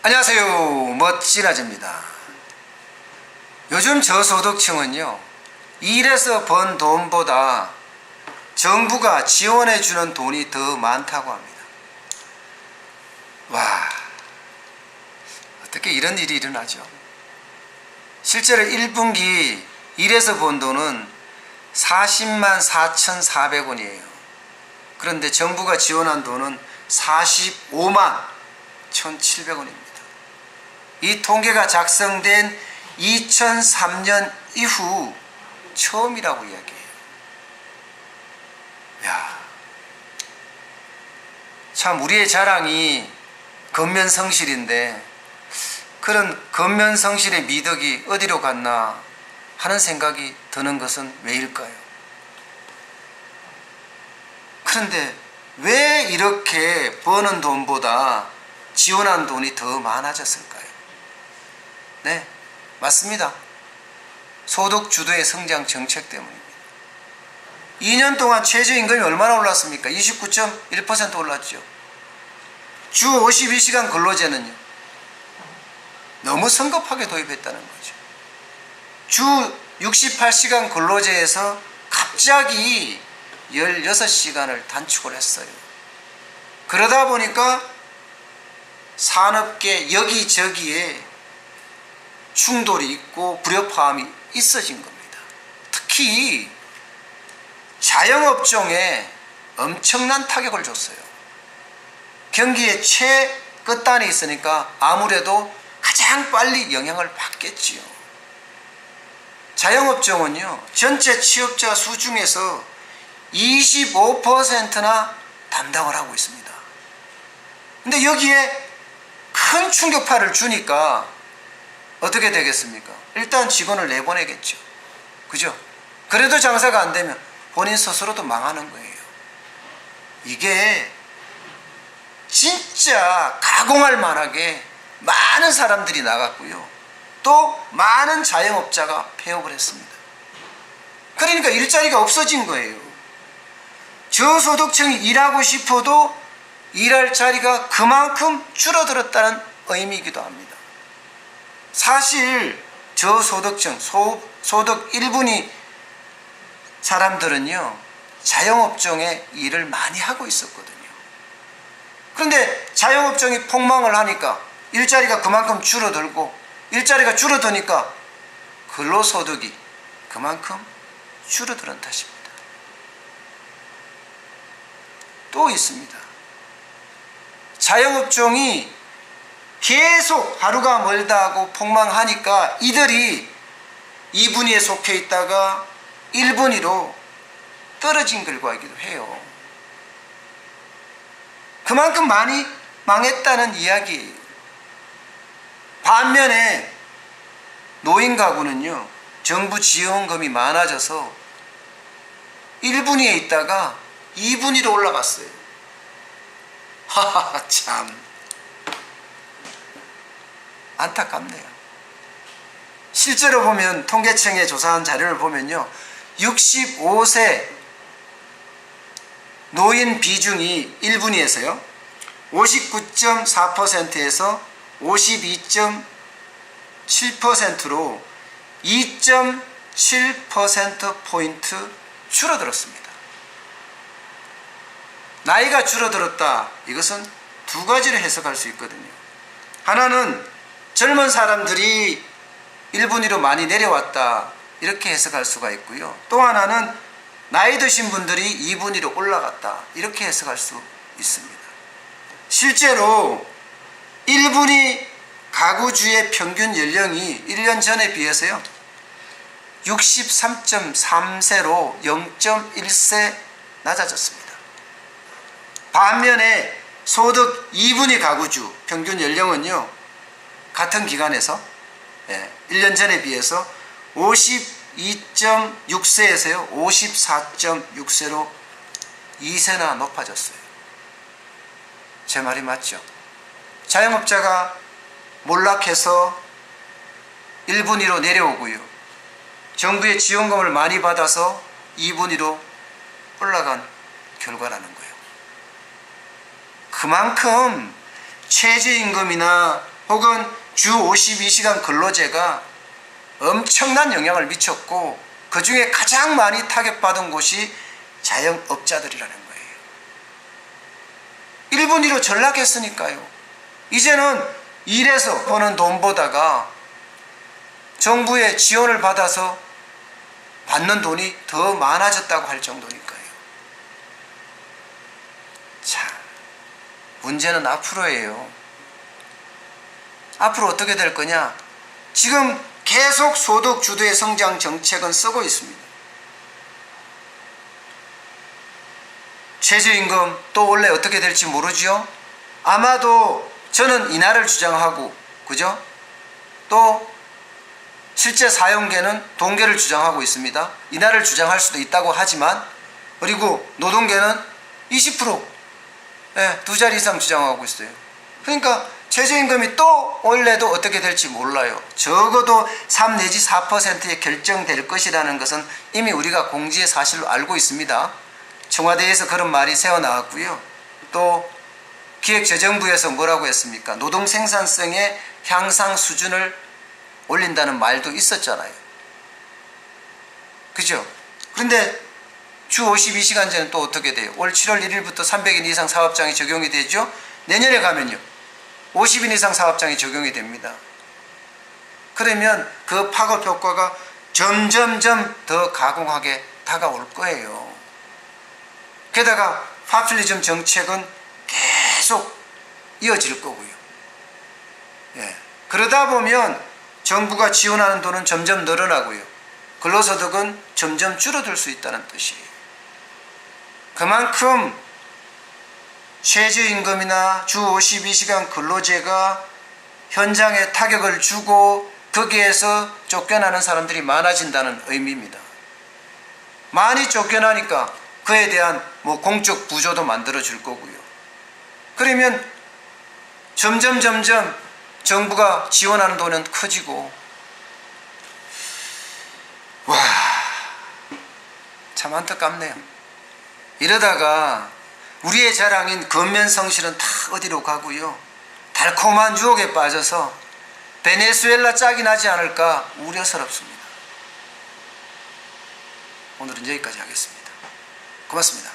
안녕하세요, 멋진아재입니다. 요즘 저소득층은요, 일해서 번 돈보다 정부가 지원해 주는 돈이 더 많다고 합니다. 와, 어떻게 이런 일이 일어나죠? 실제로 1분기 일해서 번 돈은 40만 4,400원이에요. 그런데 정부가 지원한 돈은 45만 1,700원입니다. 이 통계가 작성된 2003년 이후 처음이라고 이야기해요. 야, 참 우리의 자랑이 근면성실인데 그런 근면성실의 미덕이 어디로 갔나 하는 생각이 드는 것은 왜일까요? 그런데 왜 이렇게 버는 돈보다 지원한 돈이 더 많아졌을까요? 네, 맞습니다. 소득 주도의 성장 정책 때문입니다. 2년 동안 최저임금이 얼마나 올랐습니까? 29.1% 올랐죠. 주 52시간 근로제는요, 너무 성급하게 도입했다는 거죠. 주 68시간 근로제에서 갑자기 16시간을 단축을 했어요. 그러다 보니까 산업계 여기저기에 충돌이 있고 불협화음이 있어진 겁니다. 특히 자영업종에 엄청난 타격을 줬어요. 경기의 최끝단에 있으니까 아무래도 가장 빨리 영향을 받겠지요. 자영업종은요, 전체 취업자 수 중에서 25%나 담당을 하고 있습니다. 근데 여기에 큰 충격파를 주니까 어떻게 되겠습니까? 일단 직원을 내보내겠죠. 그죠? 그래도 장사가 안 되면 본인 스스로도 망하는 거예요. 이게 진짜 가공할 만하게 많은 사람들이 나갔고요. 또 많은 자영업자가 폐업을 했습니다. 그러니까 일자리가 없어진 거예요. 저소득층이 일하고 싶어도 일할 자리가 그만큼 줄어들었다는 의미이기도 합니다. 사실 저소득층, 소득 1분위 사람들은요, 자영업종에 일을 많이 하고 있었거든요. 그런데 자영업종이 폭망을 하니까 일자리가 그만큼 줄어들고, 일자리가 줄어드니까 근로소득이 그만큼 줄어드는 탓입니다. 또 있습니다. 자영업종이 계속 하루가 멀다 하고 폭망하니까 이들이 2분위에 속해 있다가 1분위로 떨어진 결과이기도 해요. 그만큼 많이 망했다는 이야기예요. 반면에 노인 가구는요, 정부 지원금이 많아져서 1분위에 있다가 2분위로 올라갔어요. 하하, 참 안타깝네요. 실제로 보면 통계청에 조사한 자료를 보면요, 65세 노인 비중이 1분위에서요 59.4%에서 52.7%로 2.7%포인트 줄어들었습니다. 나이가 줄어들었다, 이것은 두 가지로 해석할 수 있거든요. 하나는 젊은 사람들이 1분위로 많이 내려왔다, 이렇게 해석할 수가 있고요. 또 하나는 나이 드신 분들이 2분위로 올라갔다, 이렇게 해석할 수 있습니다. 실제로 1분위 가구주의 평균 연령이 1년 전에 비해서요 63.3세로 0.1세 낮아졌습니다. 반면에 소득 2분위 가구주 평균 연령은요, 같은 기간에서 1년 전에 비해서 52.6세에서요 54.6세로 2세나 높아졌어요. 제 말이 맞죠? 자영업자가 몰락해서 1분위로 내려오고요, 정부의 지원금을 많이 받아서 2분위로 올라간 결과라는 거예요. 그만큼 최저임금이나 혹은 주 52시간 근로제가 엄청난 영향을 미쳤고 그 중에 가장 많이 타격받은 곳이 자영업자들이라는 거예요. 1분 1로 전락했으니까요. 이제는 일해서 버는 돈보다가 정부의 지원을 받아서 받는 돈이 더 많아졌다고 할 정도니까요. 자, 문제는 앞으로예요. 앞으로 어떻게 될 거냐? 지금 계속 소득 주도의 성장 정책은 쓰고 있습니다. 최저임금 또 원래 어떻게 될지 모르죠. 아마도 저는 인하를 주장하고, 그죠? 또 실제 사용계는 동계를 주장하고 있습니다. 인하를 주장할 수도 있다고 하지만, 그리고 노동계는 20%, 두 자리 이상 주장하고 있어요. 그러니까 최저임금이 또 원래도 어떻게 될지 몰라요. 적어도 3 내지 4%에 결정될 것이라는 것은 이미 우리가 공지의 사실로 알고 있습니다. 청와대에서 그런 말이 새어나왔고요. 또 기획재정부에서 뭐라고 했습니까? 노동 생산성의 향상 수준을 올린다는 말도 있었잖아요. 그죠? 그런데 주 52시간제는 또 어떻게 돼요? 올 7월 1일부터 300인 이상 사업장이 적용이 되죠? 내년에 가면요 50인 이상 사업장이 적용이 됩니다. 그러면 그 파급 효과가 점점점 더 가공하게 다가올 거예요. 게다가 파퓰리즘 정책은 계속 이어질 거고요. 그러다 보면 정부가 지원하는 돈은 점점 늘어나고요. 근로소득은 점점 줄어들 수 있다는 뜻이에요. 그만큼 최저임금이나 주 52시간 근로제가 현장에 타격을 주고 거기에서 쫓겨나는 사람들이 많아진다는 의미입니다. 많이 쫓겨나니까 그에 대한 공적 부조도 만들어 줄 거고요. 그러면 점점 정부가 지원하는 돈은 커지고, 와, 참 안타깝네요. 이러다가 우리의 자랑인 근면성실은 다 어디로 가고요. 달콤한 유혹에 빠져서 베네수엘라 짝이 나지 않을까 우려스럽습니다. 오늘은 여기까지 하겠습니다. 고맙습니다.